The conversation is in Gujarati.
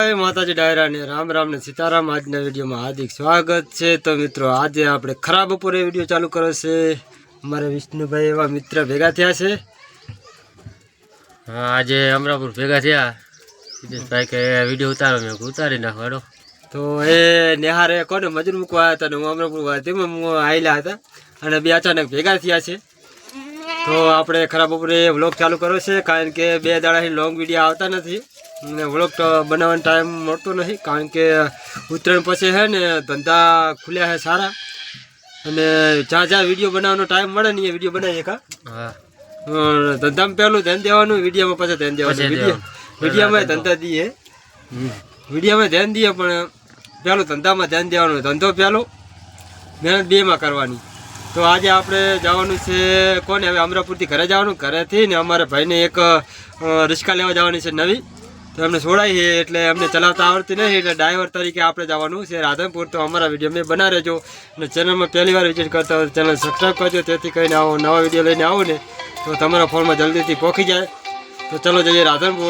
જય માતાજી ડાયરા ને રામ રામ ને સીતારામ। આજના વિડીયોમાં હાર્દિક સ્વાગત છે। તો મિત્રો આજે આપણે ખરા બપોરે વિડીયો ચાલુ કર્યો છે। અમારે વિષ્ણુભાઈ એવા મિત્ર ભેગા થયા છે। હા આજે અમરાપુર ભેગા થયા। સિદ્ધેશભાઈ કે વિડીયો ઉતારો, મેં ઉતારી નાખવાનો। તો એ નેહારે કોને મજૂર મૂકવા આવ્યા હતા ને હું અમરાપુર તેમાં આવેલા હતા અને બે અચાનક ભેગા થયા છે। તો આપણે ખરા બપોરે વ્લોગ ચાલુ કર્યો છે કારણ કે 2 દાડાથી લોંગ વિડીયો આવતા નથી ને વ્લોગ બનાવવાનો ટાઈમ મળતો નથી કારણ કે ઉત્તરાયણ પછી છે ને ધંધા ખુલ્યા છે સારા અને જ્યાં વિડીયો બનાવવાનો ટાઈમ મળે ને એ વિડીયો બનાવીએ કા। હા ધંધામાં પહેલું ધ્યાન દેવાનું, વિડીયોમાં પછી ધ્યાન દેવાનું। વિડીયોમાં ધંધા દઈએ, વિડીયોમાં ધ્યાન દઈએ પણ પહેલું ધંધામાં ધ્યાન દેવાનું। ધંધો પહેલો, મહેનત બેમાં કરવાની। તો આજે આપણે જવાનું છે કોને હવે અમરાપુરથી ઘરે જવાનું, ઘરેથી ને અમારા ભાઈને એક રિક્ષા લેવા જવાની છે નવી। તો એમને છોડાવી છે એટલે અમને ચલાવતા આવડતી નથી એટલે ડ્રાઈવર તરીકે આપણે જવાનું છે રાધનપુર। તો અમારા વિડીયો મેં બના રહેજો અને ચેનલમાં પહેલી વાર વિઝિટ કરતા હોય ચેનલ સબસ્ક્રાઈબ કરજો, તેથી કરીને આવો નવા વિડીયો લઈને આવો ને તો તમારા ફોનમાં જલ્દીથી પહોંચી જાય। તો ચલો જઈએ રાધનપુર।